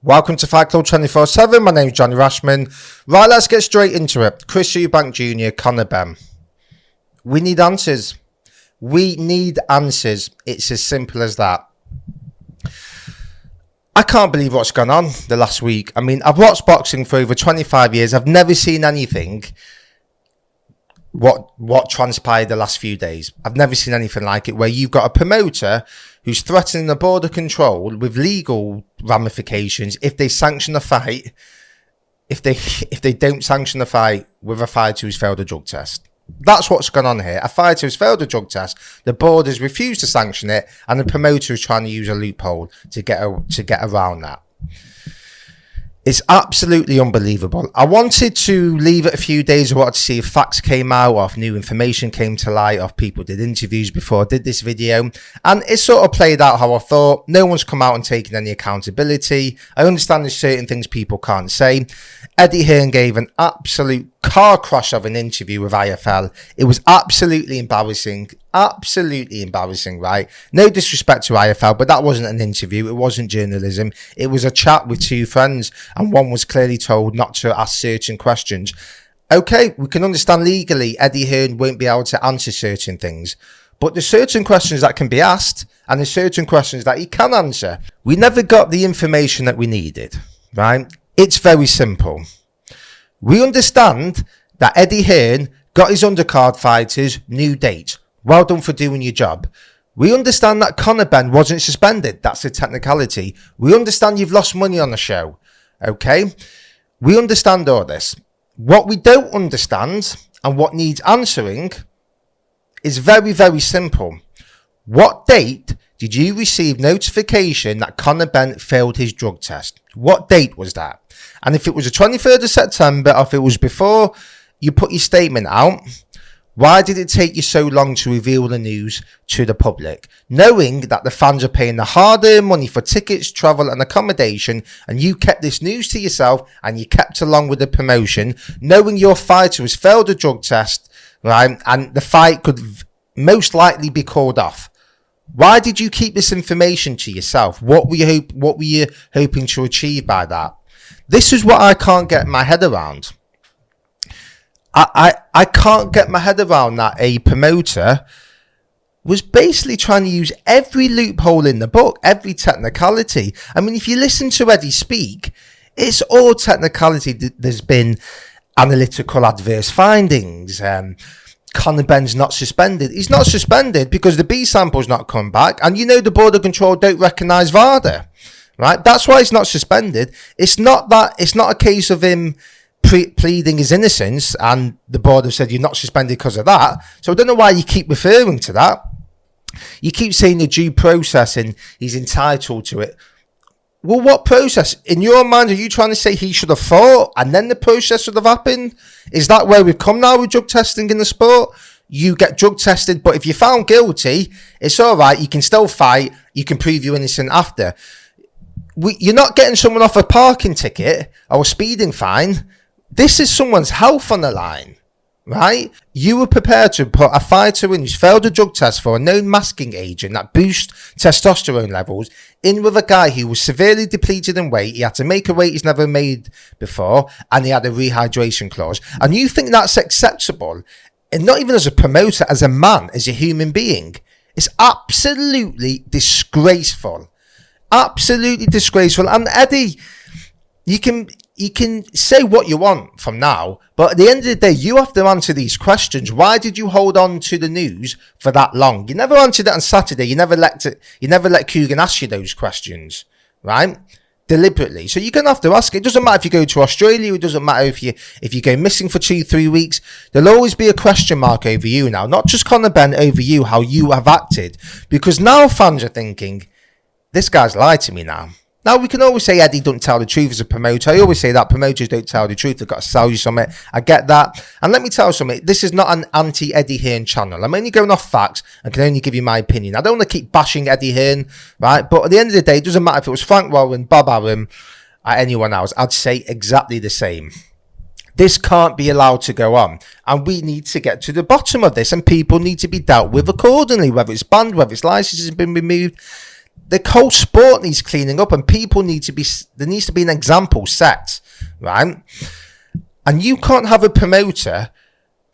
Welcome to Fight Club 24/7. My name's Johnny Rashman. Right, let's get straight into it. Chris Eubank Jr., Conor Benn. We need answers. We need answers. It's as simple as that. I can't believe what's gone on the last week. I mean, I've watched boxing for over 25 years. I've never seen anything what transpired the last few days. I've never seen anything like it, where you've got a promoter who's threatening the border control with legal ramifications if they sanction a fight, if they don't sanction the fight with a fighter who's failed a drug test. That's what's gone on here. A fighter who's failed a drug test, the board has refused to sanction it, and the promoter is trying to use a loophole to get around that. It's absolutely unbelievable. I wanted to leave it a few days. I wanted to see if facts came out, or if new information came to light, or if people did interviews before I did this video. And it sort of played out how I thought. No one's come out and taken any accountability. I understand there's certain things people can't say. Eddie Hearn gave an absolute car crash of an interview with IFL. It was absolutely embarrassing. Absolutely embarrassing, right? No disrespect to IFL, but that wasn't an interview. It wasn't journalism. It was a chat with two friends, and one was clearly told not to ask certain questions. Okay, we can understand legally Eddie Hearn won't be able to answer certain things, but there's certain questions that can be asked, and there's certain questions that he can answer. We never got the information that we needed, right? It's very simple. We understand that Eddie Hearn got his undercard fighters new date. Well done for doing your job. We understand that Conor Benn wasn't suspended. That's a technicality. We understand you've lost money on the show. Okay? We understand all this. What we don't understand, and what needs answering, is very, very simple. What date did you receive notification that Conor Benn failed his drug test? What date was that? And if it was the 23rd of September, or if it was before you put your statement out, why did it take you so long to reveal the news to the public? Knowing that the fans are paying the hard-earned money for tickets, travel and accommodation, and you kept this news to yourself, and you kept along with the promotion, knowing your fighter has failed a drug test, right, and the fight could most likely be called off. Why did you keep this information to yourself? What were you hoping to achieve by that? This is what I can't get my head around. I can't get my head around that a promoter was basically trying to use every loophole in the book, every technicality. I mean, if you listen to Eddie speak, it's all technicality. There's been analytical adverse findings. Conor Benn's not suspended. He's not suspended because the B sample's not come back, and you know the border control don't recognise VADA, right? That's why he's not suspended. It's not a case of him pleading his innocence and the board have said you're not suspended because of that. So I don't know why you keep referring to that. You keep saying the due process and he's entitled to it. Well, what process? In your mind, are you trying to say he should have fought and then the process should have happened? Is that where we've come now with drug testing in the sport? You get drug tested, but if you're found guilty, it's all right. You can still fight. You can prove you're innocent after. You're not getting someone off a parking ticket or a speeding fine. This is someone's health on the line, right? You were prepared to put a fighter in who's failed a drug test for a known masking agent that boosts testosterone levels in with a guy who was severely depleted in weight. He had to make a weight he's never made before, and he had a rehydration clause. And you think that's acceptable? And not even as a promoter, as a man, as a human being. It's absolutely disgraceful. Absolutely disgraceful. And Eddie, you can say what you want from now, but at the end of the day, you have to answer these questions. Why did you hold on to the news for that long? You never answered it on Saturday. You never let Coogan ask you those questions, right? Deliberately. So you're going to have to ask. It doesn't matter if you go to Australia. It doesn't matter if you go missing for 2-3 weeks. There'll always be a question mark over you now. Not just Conor Benn, over you, how you have acted. Because now fans are thinking, this guy's lied to me now. Now, we can always say Eddie don't tell the truth as a promoter. I always say that promoters don't tell the truth. They've got to sell you something. I get that. And let me tell you something. This is not an anti-Eddie Hearn channel. I'm only going off facts and can only give you my opinion. I don't want to keep bashing Eddie Hearn, right? But at the end of the day, it doesn't matter if it was Frank Warren, Bob Arum, or anyone else. I'd say exactly the same. This can't be allowed to go on. And we need to get to the bottom of this. And people need to be dealt with accordingly. Whether it's banned, whether its license has been removed. the whole sport needs cleaning up, and people need to be, there needs to be an example set, right? And you can't have a promoter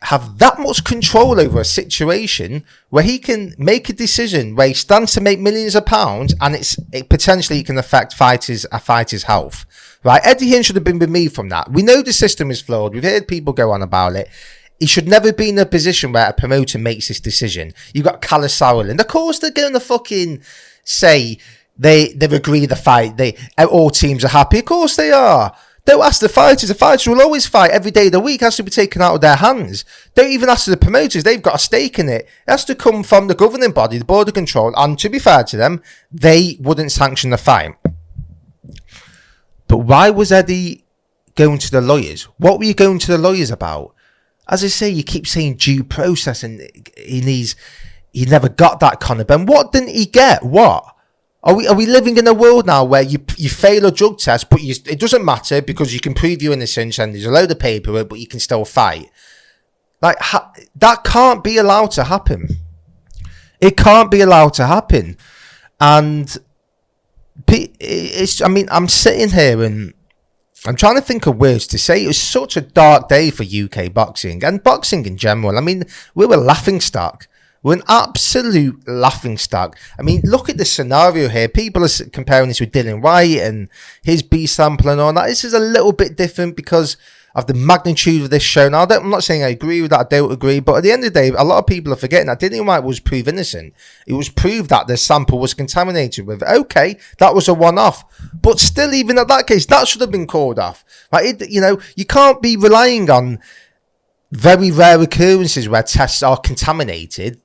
have that much control over a situation where he can make a decision where he stands to make millions of pounds, and it potentially can affect a fighter's health, right? Eddie Hearn should have been removed from that. We know the system is flawed. We've heard people go on about it. He should never be in a position where a promoter makes this decision. You've got Callum Sauerland. Of course, they're going to fucking say they've agreed the fight. All teams are happy. Of course they are. Don't ask the fighters. The fighters will always fight every day of the week. It has to be taken out of their hands. Don't even ask the promoters. They've got a stake in it. It has to come from the governing body, the Board of Control. And to be fair to them, they wouldn't sanction the fight. But why was Eddie going to the lawyers? What were you going to the lawyers about? As I say, you keep saying due process, and he never got that, Conor Benn. What didn't he get? What? Are we living in a world now where you fail a drug test, but it doesn't matter because you can prove your innocence and there's a load of paperwork, but you can still fight? Like, that can't be allowed to happen. It can't be allowed to happen. And I'm sitting here and I'm trying to think of words to say. It was such a dark day for UK boxing and boxing in general. I mean, we were laughingstock. We're an absolute laughingstock. I mean, look at the scenario here. People are comparing this with Dylan White and his B sample and all that. This is a little bit different because of the magnitude of this show. Now, I'm not saying I agree with that. I don't agree. But at the end of the day, a lot of people are forgetting that Dylan White was proved innocent. It was proved that the sample was contaminated with. Okay, that was a one-off. But still, even at that case, that should have been called off. Like, you can't be relying on very rare occurrences where tests are contaminated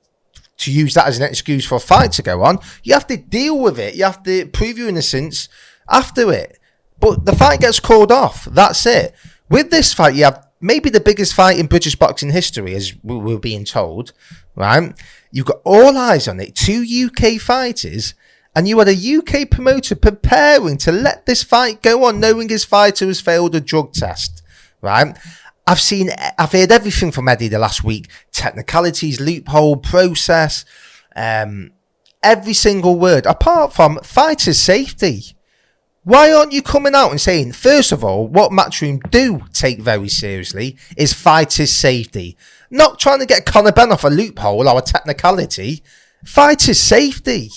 to use that as an excuse for a fight to go on. You have to deal with it. You have to prove your innocence after it. But the fight gets called off. That's it. With this fight, you have maybe the biggest fight in British boxing history, as we're being told, right? You've got all eyes on it, 2 UK fighters, and you had a UK promoter preparing to let this fight go on, knowing his fighter has failed a drug test, right? I've heard everything from Eddie the last week. Technicalities, loophole, process, every single word, apart from fighters' safety. Why aren't you coming out and saying, first of all, what Matchroom do take very seriously is fighters' safety. Not trying to get Conor Benn off a loophole or a technicality. Fighters' safety.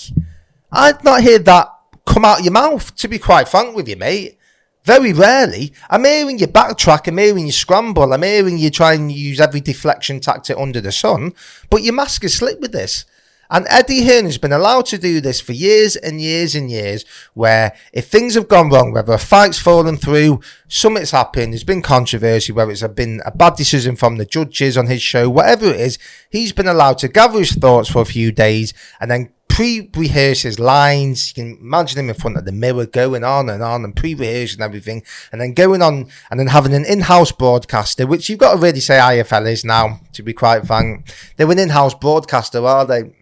I've not heard that come out of your mouth, to be quite frank with you, mate. Very rarely. I'm hearing you backtrack, I'm hearing you scramble, I'm hearing you try and use every deflection tactic under the sun, but your mask is slick with this. And Eddie Hearn has been allowed to do this for years and years and years, where if things have gone wrong, whether a fight's fallen through, something's happened, there's been controversy, whether it's been a bad decision from the judges on his show, whatever it is, he's been allowed to gather his thoughts for a few days and then pre-rehearse his lines. You can imagine him in front of the mirror going on and pre-rehearsing everything, and then going on and then having an in-house broadcaster, which you've got to really say IFL is now, to be quite frank. They're an in-house broadcaster, are they?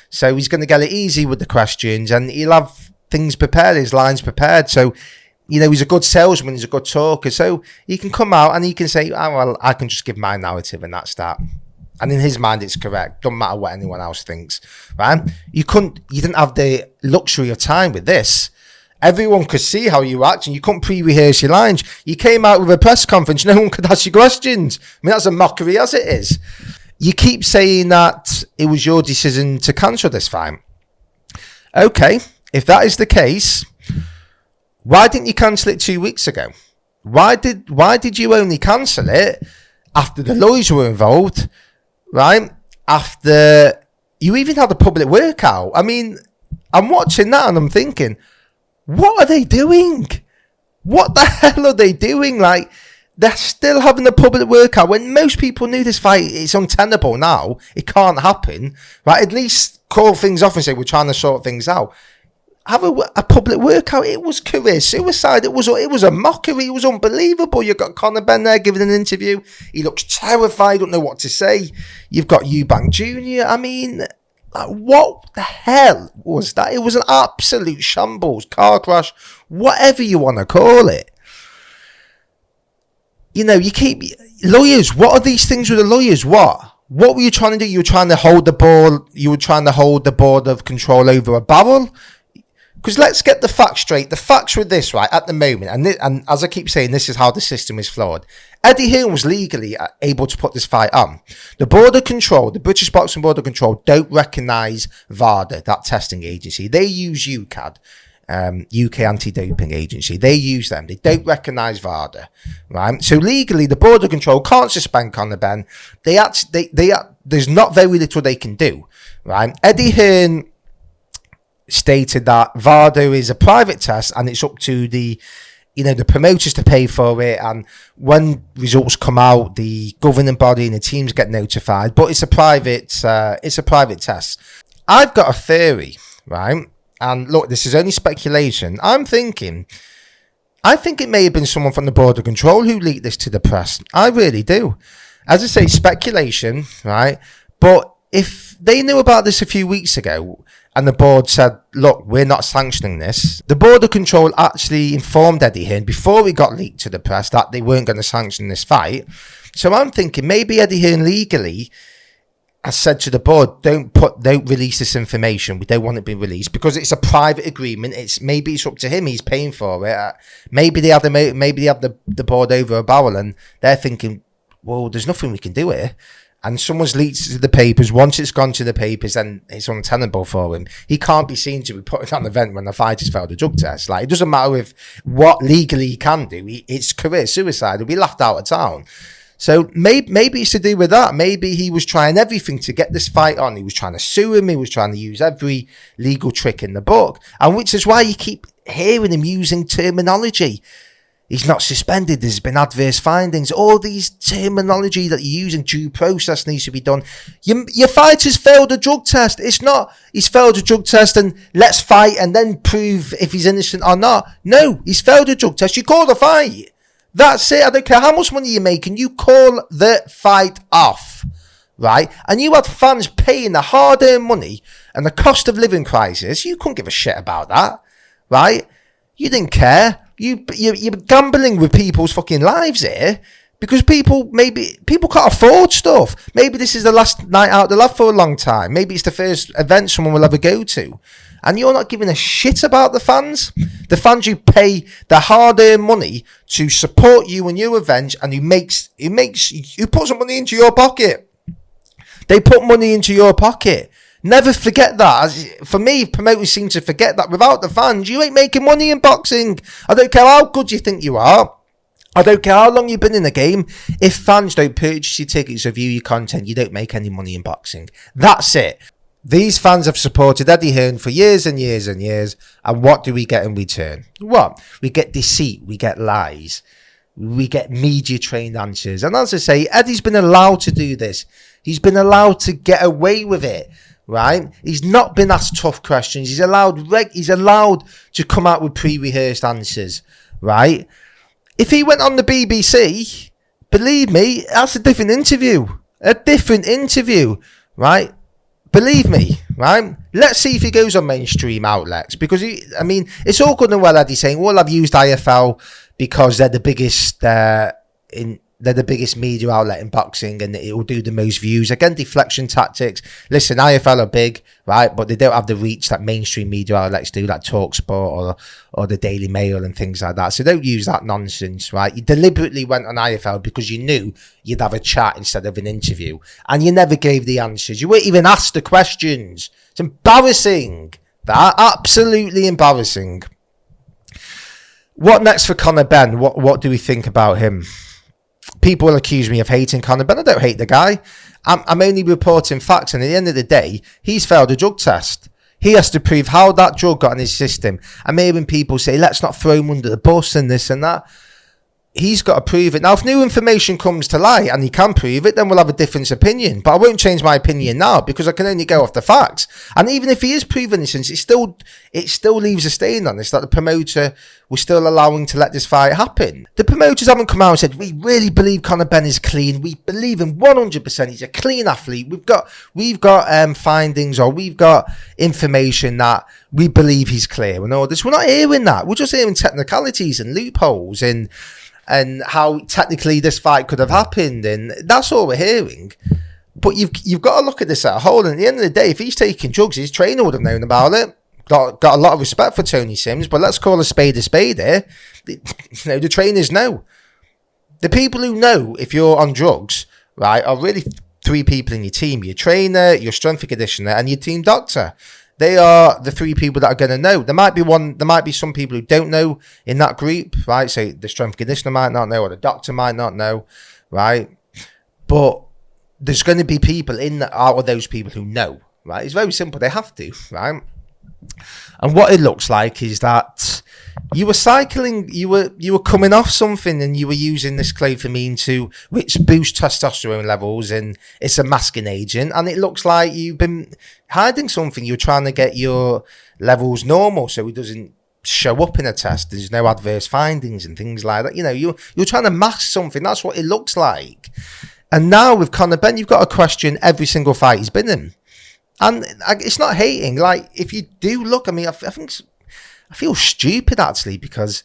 So he's going to get it easy with the questions, and he'll have things prepared, his lines prepared. So, he's a good salesman, he's a good talker, so he can come out and he can say, oh, well, I can just give my narrative and that's that. And in his mind, it's correct. Doesn't matter what anyone else thinks, right? You didn't have the luxury of time with this. Everyone could see how you act, and you couldn't pre-rehearse your lines. You came out with a press conference, no one could ask you questions. I mean, that's a mockery as it is. You keep saying that it was your decision to cancel this fight. Okay, if that is the case, why didn't you cancel it 2 weeks ago? Why did you only cancel it after the lawyers were involved? Right? After you even had a public workout. I mean, I'm watching that and I'm thinking, what are they doing? What the hell are they doing? Like, they're still having a public workout when most people knew this fight is untenable now. It can't happen. Right? At least call things off and say, we're trying to sort things out. Have a public workout. It was career suicide. It was a mockery. It was unbelievable. You've got Conor Benn there giving an interview. He looks terrified. Don't know what to say. You've got Eubank Jr. I mean, what the hell was that? It was an absolute shambles, car crash, whatever you want to call it. You keep lawyers. What are these things with the lawyers? What were you trying to do? You were trying to hold the ball. You were trying to hold the board of control over a barrel. Because let's get the facts straight. The facts were this, right, at the moment, and as I keep saying, this is how the system is flawed. Eddie Hearn was legally able to put this fight on. The Board of Control, the British Boxing Board of Control, don't recognise VADA, that testing agency. They use UCAD, UK Anti-Doping Agency. They use them. They don't recognise VADA, right? So legally, the Board of Control can't suspend Conor Benn. There's not very little they can do, right? Eddie Hearn stated that VADA is a private test and it's up to the promoters to pay for it, and when results come out, the governing body and the teams get notified, but it's a private test. I've got a theory, right? And look, this is only speculation. I think it may have been someone from the Board of Control who leaked this to the press. I really do. As I say, speculation, right? But if they knew about this a few weeks ago and the board said, look, we're not sanctioning this, the Board of Control actually informed Eddie Hearn before it got leaked to the press that they weren't going to sanction this fight. So I'm thinking maybe Eddie Hearn legally has said to the board, don't release this information. We don't want it being released because it's a private agreement. Maybe it's up to him. He's paying for it. Maybe they have the board over a barrel and they're thinking, well, there's nothing we can do here. And someone's leaked it to the papers. Once it's gone to the papers, then it's untenable for him. He can't be seen to be putting on an event when the fighter's failed a drug test. Like, it doesn't matter what legally he can do. It's career suicide. He'll be laughed out of town. So maybe it's to do with that. Maybe he was trying everything to get this fight on. He was trying to sue him. He was trying to use every legal trick in the book. And which is why you keep hearing him using terminology. He's not suspended. There's been adverse findings. All these terminology that you use in due process needs to be done. Your fighter's failed a drug test. It's not he's failed a drug test and let's fight and then prove if he's innocent or not. No, he's failed a drug test. You call the fight. That's it. I don't care how much money you're making. You call the fight off, right? And you had fans paying the hard-earned money and the cost of living crisis. You couldn't give a shit about that, right? You didn't care. You're gambling with people's fucking lives here because people can't afford stuff. Maybe this is the last night out they'll have for a long time. Maybe it's the first event someone will ever go to. And you're not giving a shit about the fans. The fans who pay the hard-earned money to support you and your event and who puts some money into your pocket. They put money into your pocket. Never forget that. For me, promoters seem to forget that without the fans, you ain't making money in boxing. I don't care how good you think you are. I don't care how long you've been in the game. If fans don't purchase your tickets or view your content, you don't make any money in boxing. That's it. These fans have supported Eddie Hearn for years and years and years. And what do we get in return? What? We get deceit. We get lies. We get media-trained answers. And as I say, Eddie's been allowed to do this. He's been allowed to get away with it. Right? He's not been asked tough questions. He's allowed to come out with pre-rehearsed answers. Right? If he went on the BBC, believe me, that's a different interview. Right? Believe me, right? Let's see if he goes on mainstream outlets because it's all good and well Eddie saying, well, I've used IFL because they're the biggest they're the biggest media outlet in boxing and it will do the most views. Again, deflection tactics. Listen, IFL are big, right? But they don't have the reach that mainstream media outlets do, like TalkSport or the Daily Mail and things like that. So don't use that nonsense, right? You deliberately went on IFL because you knew you'd have a chat instead of an interview. And you never gave the answers. You weren't even asked the questions. It's embarrassing. That absolutely embarrassing. What next for Conor Benn? What do we think about him? People will accuse me of hating Conor Benn. I don't hate the guy. I'm only reporting facts, and at the end of the day, he's failed a drug test. He has to prove how that drug got in his system. I'm hearing people say, let's not throw him under the bus and this and that. He's got to prove it. Now, if new information comes to light and he can prove it, then we'll have a different opinion. But I won't change my opinion now because I can only go off the facts. And even if he is proven innocent, it still leaves a stain on this that the promoter was still allowing to let this fight happen. The promoters haven't come out and said, we really believe Conor Benn is clean. We believe him 100%. He's a clean athlete. We've got findings or we've got information that we believe he's clear and all this. We're not hearing that. We're just hearing technicalities and loopholes and how technically this fight could have happened, and that's all we're hearing. But you've got to look at this as a whole, and at the end of the day, if he's taking drugs, his trainer would have known about it. got a lot of respect for Tony Sims, but let's call a spade here. The trainers know. The people who know if you're on drugs, right, are really three people in your team: your trainer, your strength and conditioner, and your team doctor. They are the three people that are going to know. There might be some people who don't know in that group, right? So the strength conditioner might not know, or the doctor might not know, right? But there's going to be people out of those people who know, right? It's very simple. They have to, right? And what it looks like is that you were cycling, you were coming off something, and you were using this clofamine which boosts testosterone levels, and it's a masking agent. And it looks like you've been hiding something. You're trying to get your levels normal so it doesn't show up in a test. There's no adverse findings and things like that. You're trying to mask something. That's what it looks like. And now with Conor Benn, you've got to question every single fight he's been in. And it's not hating. Like, if you do look, I mean, I feel stupid actually, because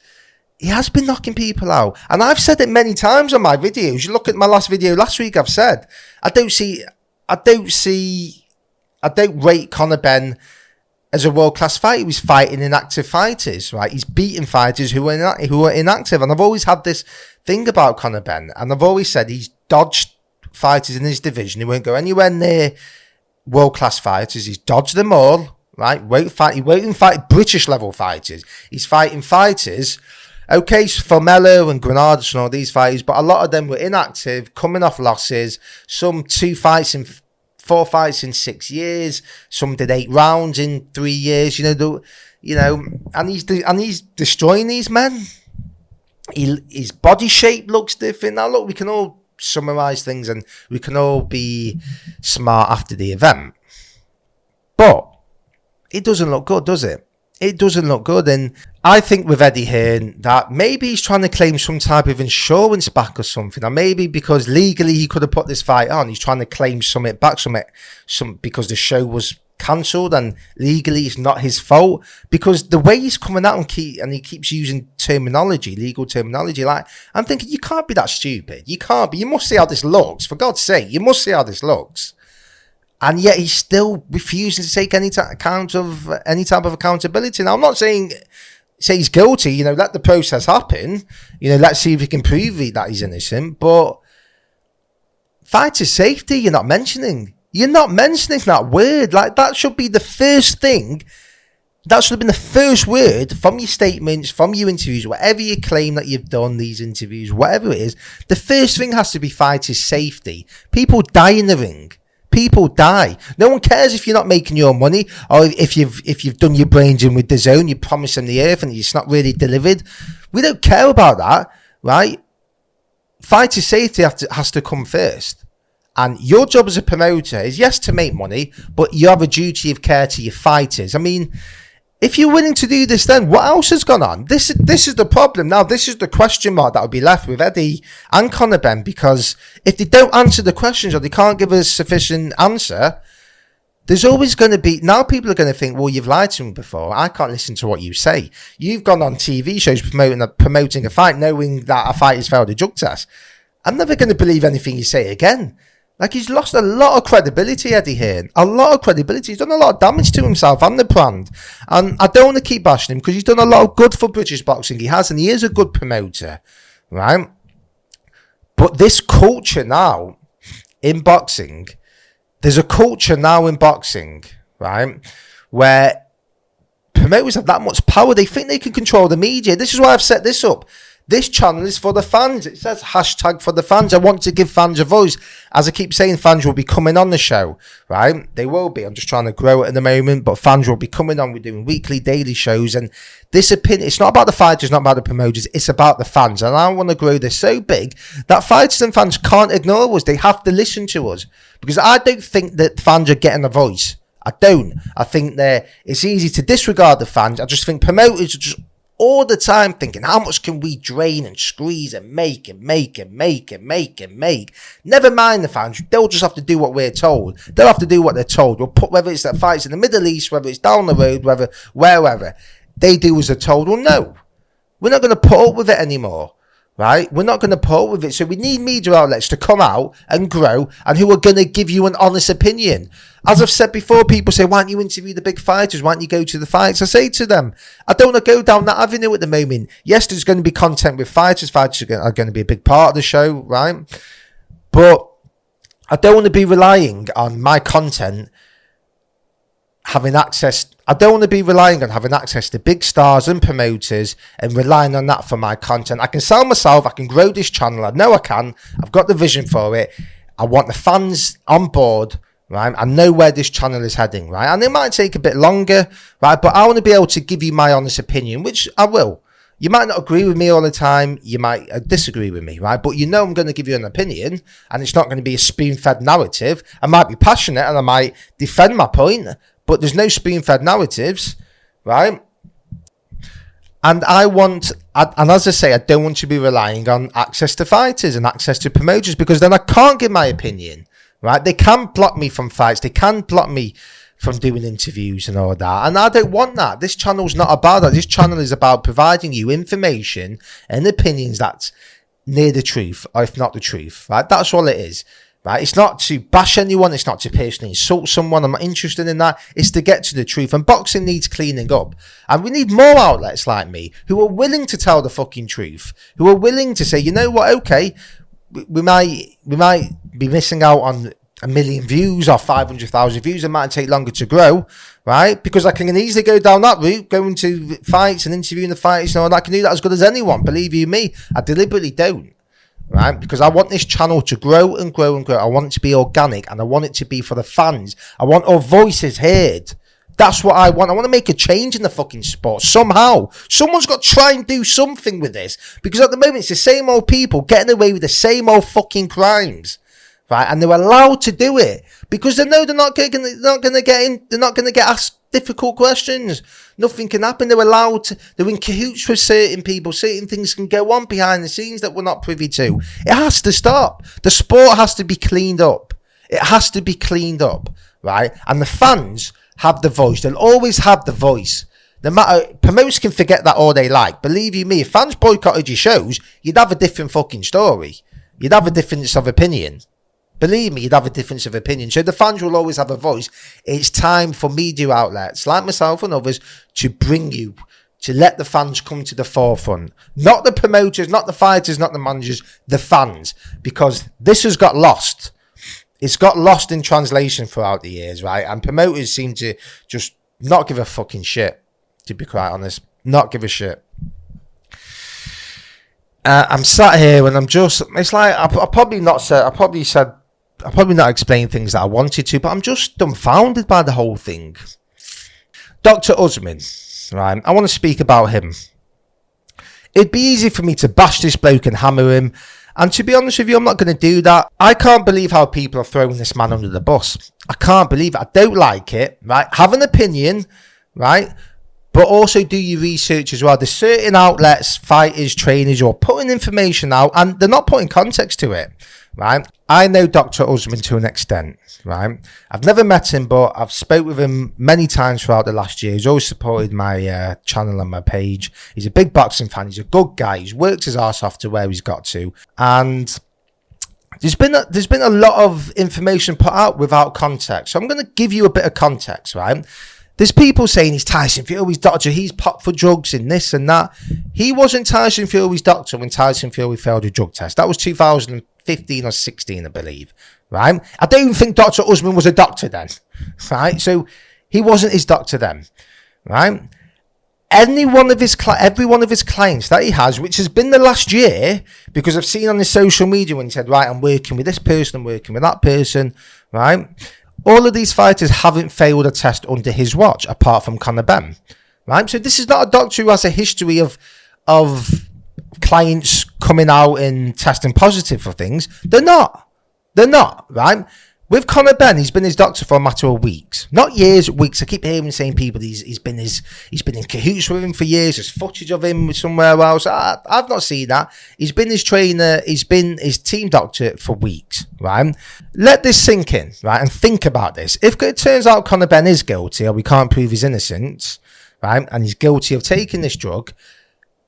he has been knocking people out. And I've said it many times on my videos. You look at my last video last week, I've said, I don't rate Conor Benn as a world-class fighter. He's fighting inactive fighters, right? He's beating fighters who are inactive. And I've always had this thing about Conor Benn. And I've always said he's dodged fighters in his division. He won't go anywhere near world-class fighters. He's dodged them all, right? He won't even fight British level fighters. He's fighting fighters, okay, Formello and Granados and all these fighters, but a lot of them were inactive, coming off losses. Some 4 fights in 6 years. Some did 8 rounds in 3 years. And he's destroying these men. His body shape looks different. Now look, we can all summarize things and we can all be smart after the event, but it doesn't look good, does it? It doesn't look good. And I think with Eddie Hearn that maybe he's trying to claim some type of insurance back or something, or maybe because legally he could have put this fight on, he's trying to claim something back, because the show was cancelled and legally it's not his fault. Because the way he's coming out and he keeps using legal terminology, like, I'm thinking, you can't be that stupid. You can't be. You must see how this looks. For God's sake, you must see how this looks. And yet he's still refusing to take any type of accountability. Now, I'm not saying he's guilty. Let the process happen. Let's see if he can prove that he's innocent. But fighter safety, you're not mentioning. You're not mentioning that word. Like, that should be the first thing. That should have been the first word from your statements, from your interviews, whatever you claim that you've done, these interviews, whatever it is. The first thing has to be fighter safety. People die in the ring. People die. No one cares if you're not making your money, or if you've done your brains in with the zone, you promise them the earth and it's not really delivered. We don't care about that, right? Fighter safety has to come first. And your job as a promoter is, yes, to make money, but you have a duty of care to your fighters. I mean, if you're willing to do this, then what else has gone on? This is the problem. Now, this is the question mark that will be left with Eddie and Conor Benn, because if they don't answer the questions or they can't give us sufficient answer, there's always going to be... Now people are going to think, well, you've lied to me before. I can't listen to what you say. You've gone on TV shows promoting a fight, knowing that a fight has failed a drug test. I'm never going to believe anything you say again. Like, he's lost a lot of credibility, Eddie Hearn. A lot of credibility. He's done a lot of damage to himself and the brand. And I don't want to keep bashing him, because he's done a lot of good for British boxing. He has, and he is a good promoter, right? But this culture now in boxing, there's a culture now in boxing, right, where promoters have that much power. They think they can control the media. This is why I've set this up. This channel is for the fans. It says hashtag for the fans. I want to give fans a voice. As I keep saying, fans will be coming on the show, right? They will be. I'm just trying to grow it at the moment, but fans will be coming on. We're doing weekly, daily shows. And this opinion, it's not about the fighters, not about the promoters. It's about the fans. And I want to grow this so big that fighters and fans can't ignore us. They have to listen to us. Because I don't think that fans are getting a voice. I don't. I think it's easy to disregard the fans. I just think promoters are just all the time thinking, how much can we drain and squeeze and make. Never mind the fans. They'll just have to do what we're told. They'll have to do what they're told. We'll put, whether it's that fights in the Middle East, whether it's down the road, wherever, they do as they're told. Well, no, we're not going to put up with it anymore, right? We're not going to put up with it. So we need media outlets to come out and grow and who are going to give you an honest opinion. As I've said before, people say, why don't you interview the big fighters? Why don't you go to the fights? I say to them, I don't want to go down that avenue at the moment. Yes, there's going to be content with fighters. Fighters are going to be a big part of the show, right? But I don't want to be relying on my content having access. I don't want to be relying on having access to big stars and promoters and relying on that for my content. I can sell myself. I can grow this channel. I know I can. I've got the vision for it. I want the fans on board, right? I know where this channel is heading, right? And it might take a bit longer, right? But I want to be able to give you my honest opinion, which I will. You might not agree with me all the time. You might disagree with me, right? But you know I'm going to give you an opinion, and it's not going to be a spoon-fed narrative. I might be passionate and I might defend my point, but there's no spoon-fed narratives, right? And and as I say, I don't want to be relying on access to fighters and access to promoters, because then I can't give my opinion, right? They can block me from fights. They can block me from doing interviews and all that. And I don't want that. This channel's not about that. This channel is about providing you information and opinions that's near the truth, or if not the truth, right? That's all it is. Right? It's not to bash anyone. It's not to personally insult someone. I'm not interested in that. It's to get to the truth. And boxing needs cleaning up. And we need more outlets like me who are willing to tell the fucking truth, who are willing to say, you know what, okay, we might be missing out on 1 million views or 500,000 views. It might take longer to grow, right? Because I can easily go down that route, going to fights and interviewing the fighters and all that. I can do that as good as anyone. Believe you me, I deliberately don't. Right, because I want this channel to grow and grow and grow. I want it to be organic, and I want it to be for the fans. I want our voices heard. That's what I want. I want to make a change in the fucking sport somehow. Someone's got to try and do something with this, because at the moment it's the same old people getting away with the same old fucking crimes, right? And they're allowed to do it because they know they're not going to get asked difficult questions. Nothing can happen. They're allowed to. They're in cahoots with certain people. Certain things can go on behind the scenes that we're not privy to. It has to stop. The sport has to be cleaned up. It has to be cleaned up, right? And the fans have the voice. They'll always have the voice. No matter, promoters can forget that all they like. Believe you me, if fans boycotted your shows, you'd have a different fucking story. You'd have a difference of opinion. Believe me, you'd have a difference of opinion. So the fans will always have a voice. It's time for media outlets like myself and others to let the fans come to the forefront. Not the promoters, not the fighters, not the managers, the fans. Because this has got lost. It's got lost in translation throughout the years, right? And promoters seem to just not give a fucking shit, to be quite honest. Not give a shit. I'm sat here and I'm just, it's like, I probably not explained things that I wanted to, but I'm just dumbfounded by the whole thing. Dr. Usman, right? I want to speak about him. It'd be easy for me to bash this bloke and hammer him. And to be honest with you, I'm not going to do that. I can't believe how people are throwing this man under the bus. I can't believe it. I don't like it, right? Have an opinion, right? But also do your research as well. There's certain outlets, fighters, trainers, who are putting information out and they're not putting context to it, right? I know Dr. Usman to an extent, right? I've never met him, but I've spoke with him many times throughout the last year. He's always supported my channel and my page. He's a big boxing fan. He's a good guy. He's worked his ass off to where he's got to. And there's been a lot of information put out without context. So I'm going to give you a bit of context, right? There's people saying he's Tyson Fury's doctor, he's popped for drugs and this and that. He wasn't Tyson Fury's doctor when Tyson Fury failed a drug test. That was 2015 or 16, I believe, right? I don't even think Dr. Usman was a doctor then, right? So he wasn't his doctor then, right? Every one of his clients that he has, which has been the last year, because I've seen on his social media when he said, right, I'm working with this person, I'm working with that person, right? All of these fighters haven't failed a test under his watch, apart from Benn, right? So this is not a doctor who has a history of clients coming out and testing positive for things. They're not, right? With Benn, he's been his doctor for a matter of weeks, not years, weeks. I keep hearing saying people he's been in cahoots with him for years. There's footage of him somewhere else. I've not seen that. He's been his trainer. He's been his team doctor for weeks, right? Let this sink in, right? And think about this. If it turns out Benn is guilty, or we can't prove his innocence, right? And he's guilty of taking this drug.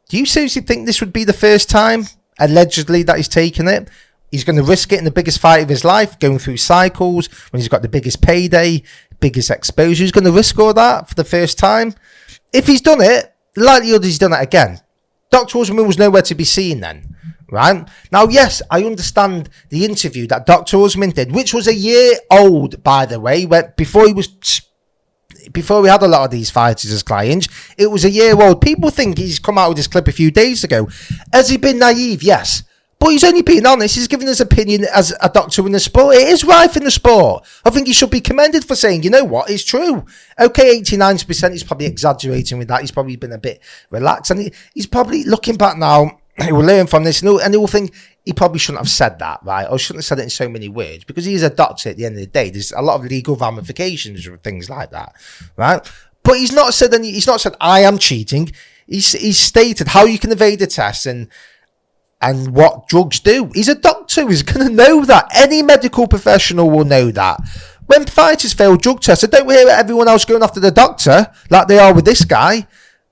Do you seriously think this would be the first time allegedly, that he's taken it. He's going to risk it in the biggest fight of his life, going through cycles, when he's got the biggest payday, biggest exposure. He's going to risk all that for the first time. If he's done it, the likelihood he's done it again. Dr. Usman was nowhere to be seen then, right? Now, yes, I understand the interview that Dr. Usman did, which was a year old, by the way, before we had a lot of these fighters as clients. It was a year old. People think he's come out with this clip a few days ago. Has he been naive? Yes. But he's only being honest. He's giving his opinion as a doctor in the sport. It is rife in the sport. I think he should be commended for saying, you know what, it's true. Okay, 89%, he's probably exaggerating with that. He's probably been a bit relaxed. And he's probably looking back now, he will learn from this, and he will think he probably shouldn't have said that, right? Or shouldn't have said it in so many words, because he is a doctor at the end of the day. There's a lot of legal ramifications or things like that, right? But he's not said I am cheating. He's stated how you can evade a test and what drugs do. He's a doctor. He's going to know that. Any medical professional will know that. When fighters fail drug tests, I don't hear everyone else going after the doctor like they are with this guy.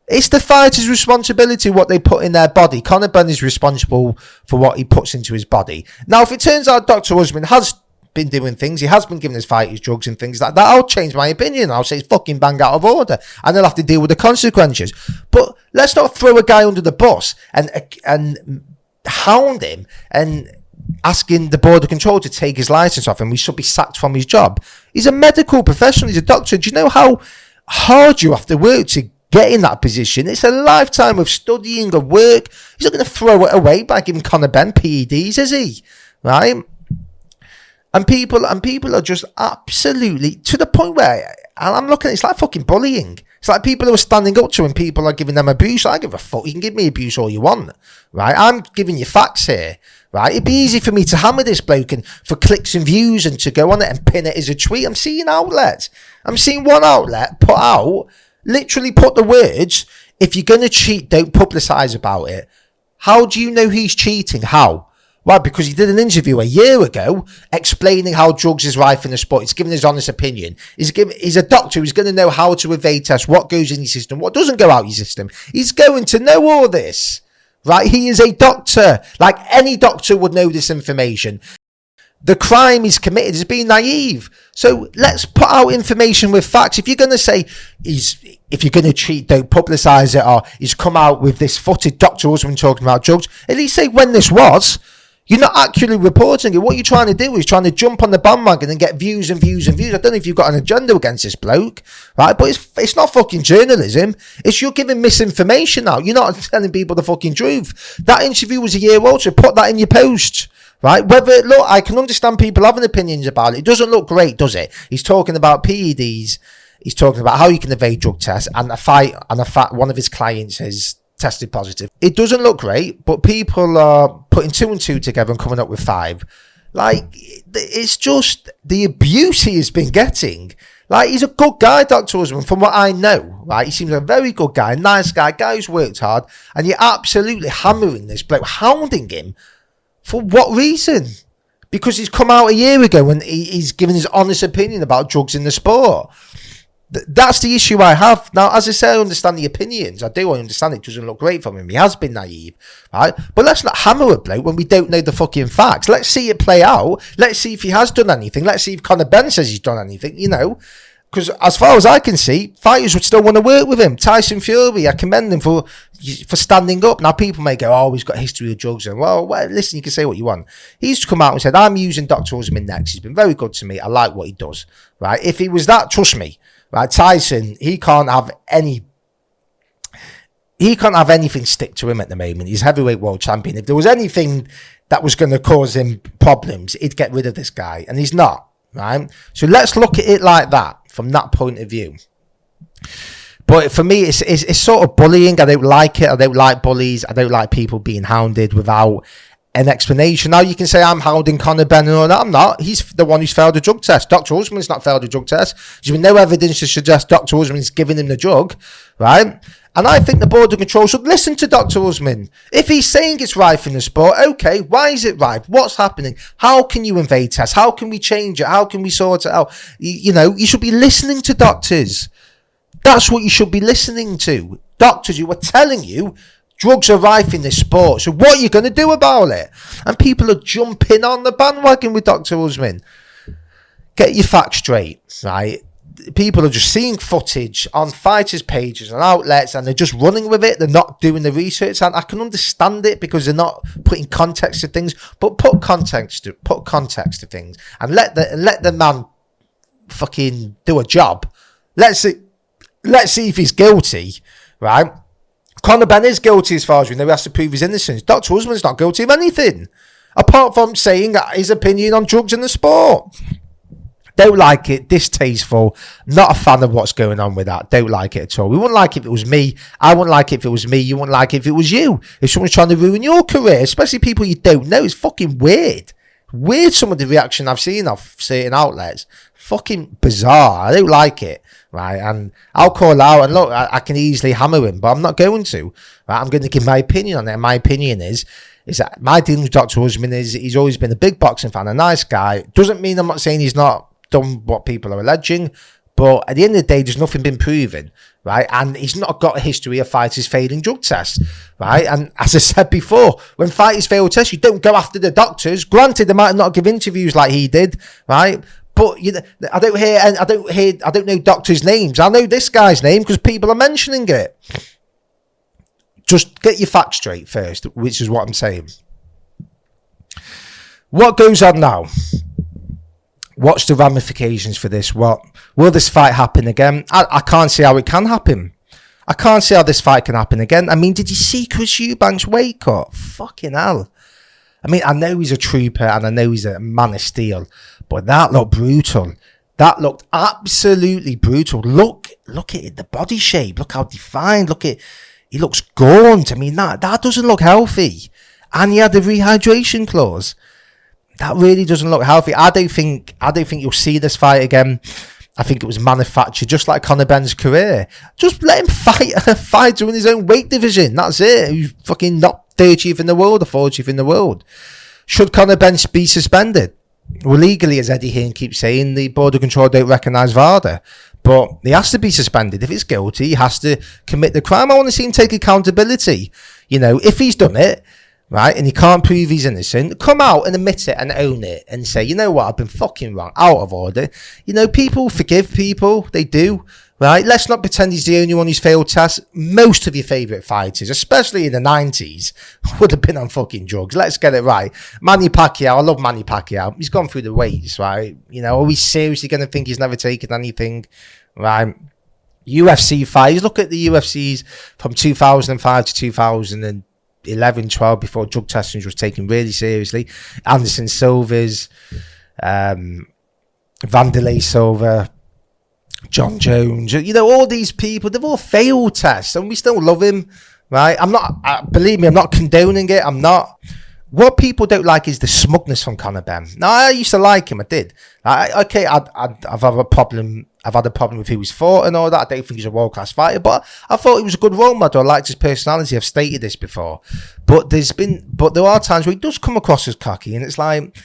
It's the fighter's responsibility what they put in their body. Conor Benn is responsible for what he puts into his body. Now, if it turns out Dr. Usman has been doing things, he has been giving his fighters drugs and things like that, I'll change my opinion. I'll say it's fucking bang out of order, and they'll have to deal with the consequences. But let's not throw a guy under the bus and hound him and asking the Board of Control to take his license off him. He should be sacked from his job. He's a medical professional. He's a doctor. Do you know how hard you have to work to get in that position? It's a lifetime of studying, of work. He's not going to throw it away by giving Conor Benn PEDs, is he? Right? And people are just absolutely to the point where, and I'm looking, it's like fucking bullying. It's like people who are standing up to him, people are giving them abuse. I give a fuck. You can give me abuse all you want, right? I'm giving you facts here, right? It'd be easy for me to hammer this bloke and for clicks and views and to go on it and pin it as a tweet. I'm seeing outlets. I'm seeing one outlet literally put the words, if you're going to cheat, don't publicise about it. How do you know he's cheating? How? Why? Because he did an interview a year ago explaining how drugs is rife in the sport. He's giving his honest opinion. He's a doctor who's going to know how to evade tests, what goes in your system, what doesn't go out your system. He's going to know all this, right? He is a doctor. Like any doctor would know this information. The crime he's committed is being naive. So let's put out information with facts. If you're going to say if you're going to cheat, don't publicise it, or he's come out with this footage, Dr. Usman talking about drugs, at least say when this was. You're not actually reporting it. What you're trying to do is trying to jump on the bandwagon and get views and views and views. I don't know if you've got an agenda against this bloke, right? But it's not fucking journalism. It's you're giving misinformation out. You're not telling people the fucking truth. That interview was a year old, so put that in your post, right? Look, I can understand people having opinions about it. It doesn't look great, does it? He's talking about PEDs. He's talking about how you can evade drug tests, and one of his clients has tested positive. It doesn't look great, but people are putting 2 and 2 together and coming up with 5. Like, it's just the abuse he has been getting. Like, he's a good guy, Dr. Usman, from what I know, right? He seems a very good guy, nice guy who's worked hard, and you're absolutely hammering this bloke, hounding him. For what reason? Because he's come out a year ago and he's given his honest opinion about drugs in the sport. That's the issue I have. Now, as I say, I understand the opinions. I understand it doesn't look great from him. He has been naive, right? But let's not hammer a bloke when we don't know the fucking facts. Let's see it play out. Let's see if he has done anything. Let's see if Conor Benn says he's done anything, Because as far as I can see, fighters would still want to work with him. Tyson Fury, I commend him for standing up. Now, people may go, oh, he's got a history of drugs. And, well, listen, you can say what you want. He's come out and said, I'm using Dr. Usman next. He's been very good to me. I like what he does, right? If he was that, trust me, right, Tyson, he can't have anything stick to him at the moment. He's heavyweight world champion. If there was anything that was going to cause him problems, he'd get rid of this guy, and he's not, right? So let's look at it like that, from that point of view. But for me, it's sort of bullying. I don't like it. I don't like bullies. I don't like people being hounded without an explanation. Now, you can say I'm hounding Conor Benn and all that. I'm not. He's the one who's failed a drug test. Dr. Usman's not failed a drug test. There's been no evidence to suggest Dr. Usman's giving him the drug, right? And I think the Board of Control should listen to Dr. Usman. If he's saying it's rife in the sport, okay, why is it rife? What's happening? How can you invade tests? How can we change it? How can we sort it out? You should be listening to doctors. That's what you should be listening to. Doctors who are telling you Drugs are rife in this sport. So what are you going to do about it? And people are jumping on the bandwagon with Dr. Usman. Get your facts straight, right? People are just seeing footage on fighters' pages and outlets, and they're just running with it. They're not doing the research, and I can understand it because they're not putting context to things. But put context to things, and let the man fucking do a job. Let's see if he's guilty, right? Conor Benn is guilty as far as we know. He has to prove his innocence. Dr. Usman's not guilty of anything apart from saying his opinion on drugs in the sport. Don't like it, distasteful, not a fan of what's going on with that. Don't like it at all. We wouldn't like it if it was me. I wouldn't like it if it was me. You wouldn't like it if it was you. If someone's trying to ruin your career, especially people you don't know, it's fucking weird. Weird, some of the reaction I've seen off certain outlets. Fucking bizarre. I don't like it, right? And I'll call out, and look, I can easily hammer him, but I'm not going to. Right? I'm going to give my opinion on it. And my opinion is that my dealing with Dr. Usman is he's always been a big boxing fan, a nice guy. Doesn't mean I'm not saying he's not done what people are alleging, but at the end of the day, there's nothing been proven, right? And he's not got a history of fighters failing drug tests, right? And as I said before, when fighters fail tests, you don't go after the doctors. Granted, they might not give interviews like he did, right? But you know, I don't know doctors' names. I know this guy's name because people are mentioning it. Just get your facts straight first, which is what I'm saying. What goes on now? What's the ramifications for this? What will this fight happen again? I can't see how it can happen. I can't see how this fight can happen again. I mean, did you see Chris Eubank's weight cut? Fucking hell. I mean, I know he's a trooper and I know he's a man of steel, but that looked brutal. That looked absolutely brutal. Look at it, the body shape. Look how defined. He looks gaunt. I mean, that doesn't look healthy. And he had the rehydration clause. That really doesn't look healthy. I don't think you'll see this fight again. I think it was manufactured, just like Conor Benn's career. Just let him fight a fighter in his own weight division. That's it. He's fucking not 30th in the world or 40th in the world. Should Conor Benn be suspended? Well, legally, as Eddie Hearn keeps saying, the Border Control don't recognise VADA. But he has to be suspended. If he's guilty, he has to commit the crime. I want to see him take accountability. You know, if he's done it, right, and he can't prove he's innocent, come out and admit it and own it and say, you know what, I've been fucking wrong, out of order. You know, people forgive people, they do, right? Let's not pretend he's the only one who's failed tests. Most of your favourite fighters, especially in the 90s, would have been on fucking drugs. Let's get it right. Manny Pacquiao, I love Manny Pacquiao. He's gone through the weights, right? You know, are we seriously going to think he's never taken anything, right? UFC fights, look at the UFCs from 2005 to 2011, 12, before drug testing was taken really seriously. Anderson Silva's, Vanderlei Silva, John Jones, you know, all these people, they've all failed tests and we still love him, right? Believe me, I'm not condoning it. I'm not. What people don't like is the smugness from Conor Benn. Now, I used to like him, I did. I've had a problem. I've had a problem with who he's fought and all that. I don't think he's a world-class fighter, but I thought he was a good role model. I liked his personality. I've stated this before. But there are times where he does come across as cocky, and it's like,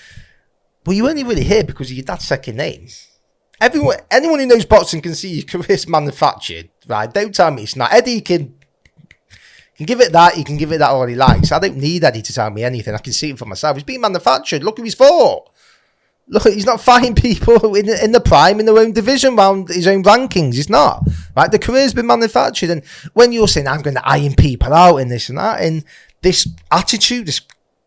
well, you only really here because of your dad's second name. Anyone who knows boxing can see your career's manufactured, right? Don't tell me it's not. Eddie can give it that. He can give it that all he likes. I don't need Eddie to tell me anything. I can see it for myself. He's been manufactured. Look who he's fought. Look, he's not fighting people in the prime in their own division round his own rankings. He's not. Right? The career's been manufactured. And when you're saying, I'm going to iron people out in this and that, and this attitude, this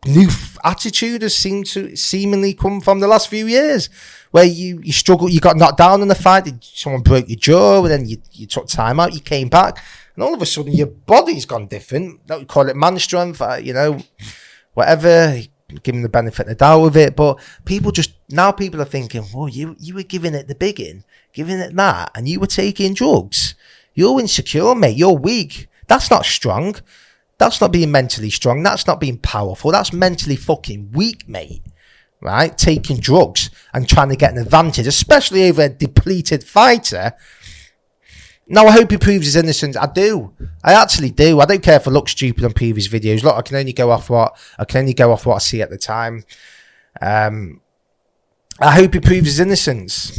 new attitude has seemingly come from the last few years, where you struggled, you got knocked down in the fight, someone broke your jaw, and then you took time out, you came back, and all of a sudden your body's gone different. Don't call it man strength, you know, whatever. Give them the benefit of the doubt with it, but people are thinking, well, you were giving it the biggin, giving it that, and you were taking drugs. You're insecure, mate. You're weak. That's not strong. That's not being mentally strong. That's not being powerful. That's mentally fucking weak, mate. Right? Taking drugs and trying to get an advantage, especially over a depleted fighter. Now, I hope he proves his innocence. I do. I actually do. I don't care if I look stupid on previous videos. Look, I can only go off what I see at the time. I hope he proves his innocence.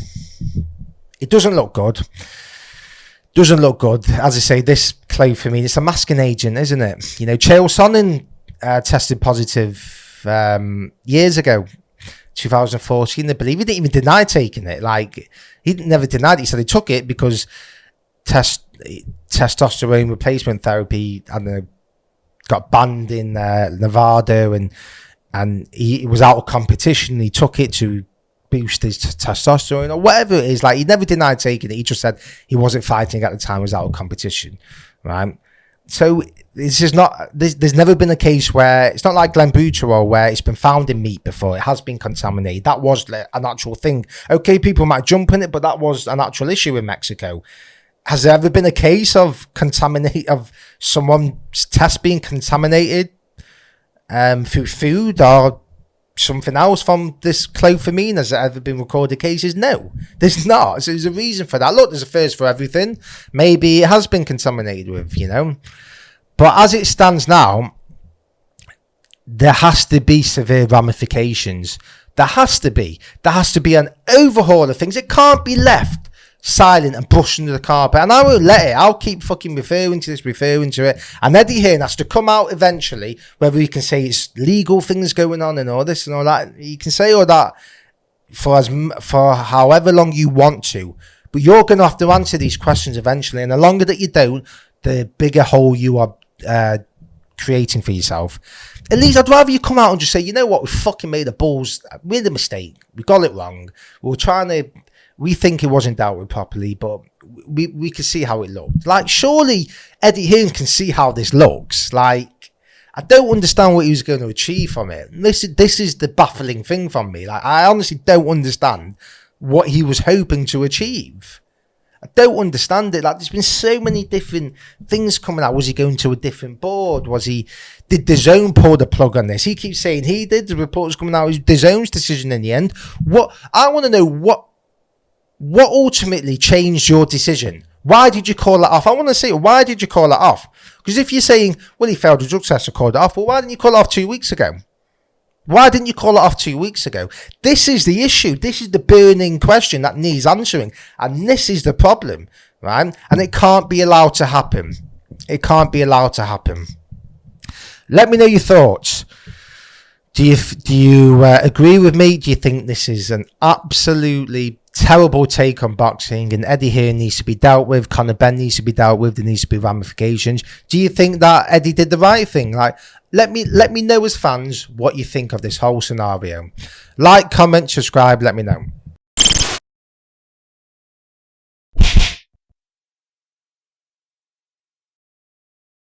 It doesn't look good. As I say, this clofamine. It's a masking agent, isn't it? You know, Chael Sonnen tested positive years ago, 2014. I believe he didn't even deny taking it. Like, he never denied it. He said he took it because testosterone replacement therapy, I don't know, got banned in Nevada, and he was out of competition. He took it to boost his testosterone or whatever it is. Like, he never denied taking it. He just said he wasn't fighting at the time, was out of competition, right? So this is not, there's never been a case where, it's not like Glenbuterol where it's been found in meat before. It has been contaminated. That was an actual thing. Okay, people might jump on it, but that was an actual issue in Mexico. Has there ever been a case of someone's test being contaminated through food or something else from this clofamine? Has there ever been recorded cases? No, there's not. So there's a reason for that. Look, there's a first for everything. Maybe it has been contaminated with, you know. But as it stands now, there has to be severe ramifications. There has to be an overhaul of things. It can't be left silent and brushed under the carpet. And I won't let it. I'll keep fucking referring to it. And Eddie Hearn has to come out eventually, whether he can say it's legal things going on and all this and all that. You can say all that for however long you want to, but you're going to have to answer these questions eventually. And the longer that you don't, the bigger hole you are creating for yourself. At least I'd rather you come out and just say, you know what, we fucking made a mistake. We got it wrong. We think it wasn't dealt with properly, but we can see how it looked. Like, surely Eddie Hearn can see how this looks. Like, I don't understand what he was going to achieve from it. This is the baffling thing from me. Like, I honestly don't understand what he was hoping to achieve. I don't understand it. Like, there's been so many different things coming out. Was he going to a different board? Did DAZN pull the plug on this? He keeps saying he did. The report's coming out. It was DAZN's decision in the end. I want to know what ultimately changed your decision? Why did you call it off? I want to say, why did you call it off? Because if you're saying, well, he failed the drug test, I called it off. Well, why didn't you call it off 2 weeks ago? Why didn't you call it off 2 weeks ago? This is the issue. This is the burning question that needs answering. And this is the problem, right? And it can't be allowed to happen. It can't be allowed to happen. Let me know your thoughts. Do you agree with me? Do you think this is an absolutely terrible take on boxing and Eddie Hearn needs to be dealt with, Conor Benn needs to be dealt with, there needs to be ramifications? Do you think that Eddie did the right thing? Like, let me know as fans what you think of this whole scenario. Like, comment, subscribe, let me know.